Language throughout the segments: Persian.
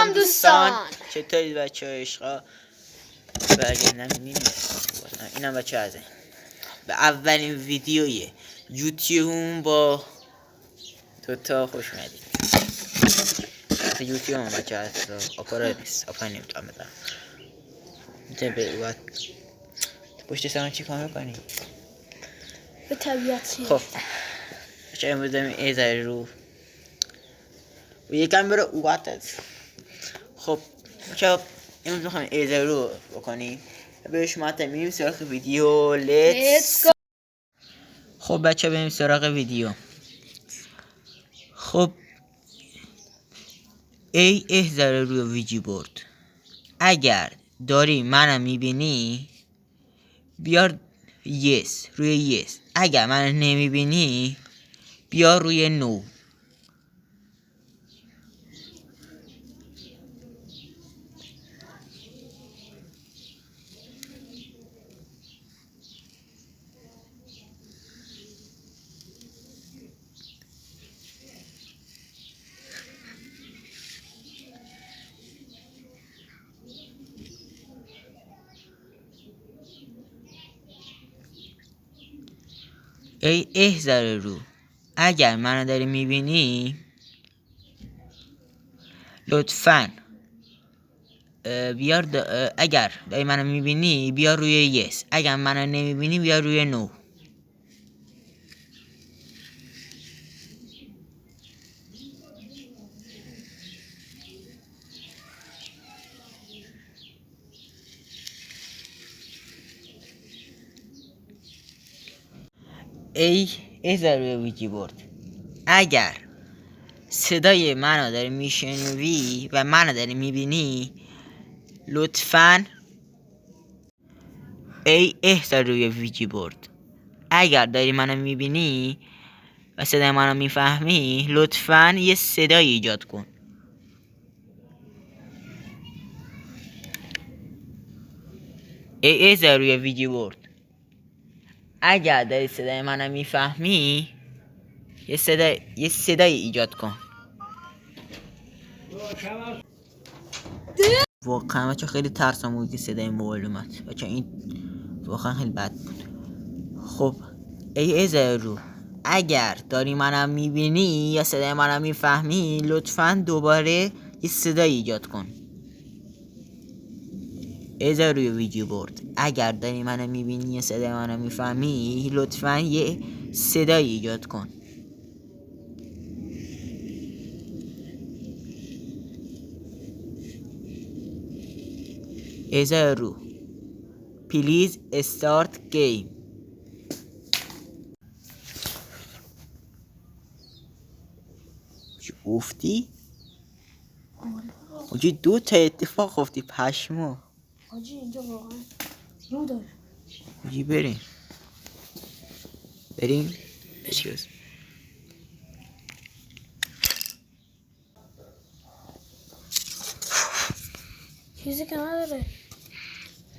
سلام دوستان، چطورید بچه های عشقا؟ اینم بچه ازه به اولین ویدیوی یوتیوب با دوتا خوش اومدید. یوتیوب هم بچه هست آپارا نیست، آپارا نمیتونم بدم میتونه به وقت پشت سرم چی کار میکنی؟ به طبیعتی. خب بچه امروز داریم ایزاری رو و یکم بره اوقات هست. خب بچه امروز میخوایم ایزاری رو بکنیم و به شما میریم سراغ ویدیو. لیتس گو. خب بچه بریم سراغ ویدیو. خب ای احضار روی ویجی بورد، اگر داری منو میبینی بیار یس روی یس، اگر منو نمیبینی بیار روی نو. ای احضار رو، اگر منو داری میبینی لطفاً بیار اگر داری منو میبینی بیار روی یس، اگر منو نمیبینی بیار روی نو. ای احضار روی ویجی بورد، اگر صدای منو داری میشنوی و منو داری میبینی لطفاً ای احضار روی ویجی بورد، اگر داری منو میبینی و صدای منو میفهمی لطفاً یه صدای ایجاد کن. ای احضار روی ویجی بورد، اگر داری صدای منو میفهمی یه صدای ایجاد کن. واقعا بچه خیلی ترسم بود که صدای موبایل اومد بچه، این واقعا خیلی بد بود. خب ای احضار رو، اگر داری منم میبینی یا صدای منم میفهمی لطفاً دوباره یه صدای ایجاد کن. احضار روی ویدیو بورد، اگر داری منو میبینی یا صدای منو میفهمی لطفاً یه صدای ایجاد کن. احضار رو، پلیز استارت گیم. چی افتی؟ آجی دو تا اتفاق افتی پشمو. آجی اینجا واقعا رو داره. آجی بریم چیزی که نداره.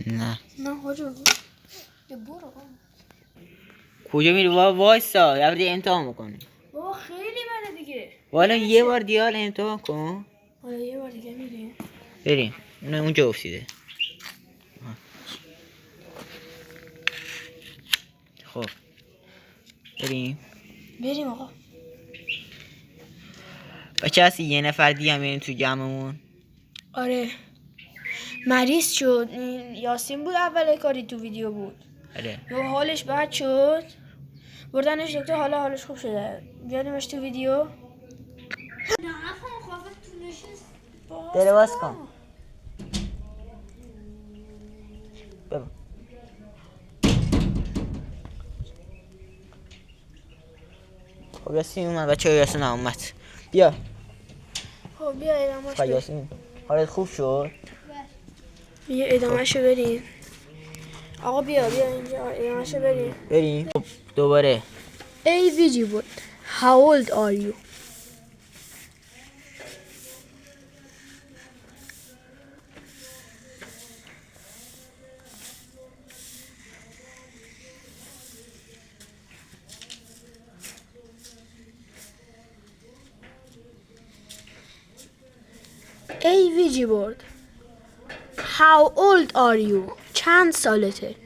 نه حاجی یه برو کجا میری بابا؟ وایسا یه بار امتحان میکنی. بابا خیلی بده دیگه. والا یه بار دیگه حالا امتحان کن. حالا یه بار دیگه میریم. بریم. نه اونجا افتیده. خب بریم آقا. بچه هستی یه نفر دیگه هم بریم تو جمعمون. آره مریض شد. یاسین بود اول کاری تو ویدیو بود. آره و حالش بد شد، بردنش دکتر، حالا حالش خوب شده. بیاریمش تو ویدیو. دره باز کن. ببا. خب یاسین اومد بچه ها، یاسین هم اومد. بیا خب بیا ادامهش بریم. یاسین حالت خوب شد؟ بیا ادامهشو بریم. آقا بیا اینجا ادامهشو بریم. خب دوباره ای ویجی بود. How old are you? ای ویجی بورد. How old are you? چند سالته؟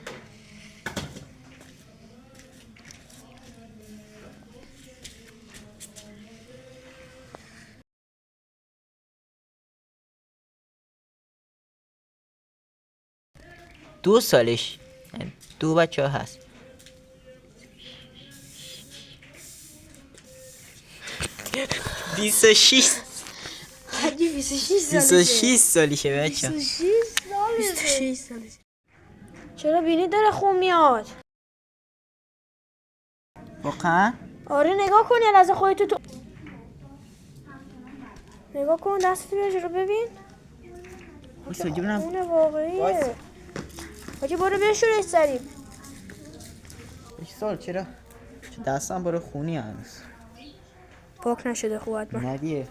دو سالش، دو بچه ها هست. بیست و شیش 26 سالشه بچه. 26 سالشه. چرا بینی داره خون میاد؟ واقعا؟ آره نگاه کن یه لحظه خودتو تو نگاه کن دستتو بیار رو ببین. خونه واقعیه. حاجی برو بشورش سریع. 6 سال چرا؟ دستم برو خونی هنوز. پاک نشده خوب حتما. نه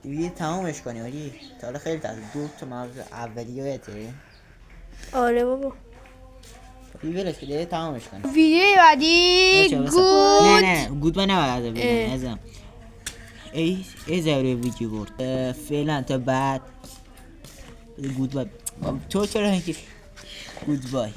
دیگه تمامش کنی آجی. تا حالا خیلی دست 2 تا مغز اولیایته. آره بابا. دیگه ولش که تمامش کنی. ویدیو بعدی گود. نه گود من نباید از بگم ازم. ای زهره ویدیو برد. فعلا تا بعد گود بای. تو چرا هنگی گود بای.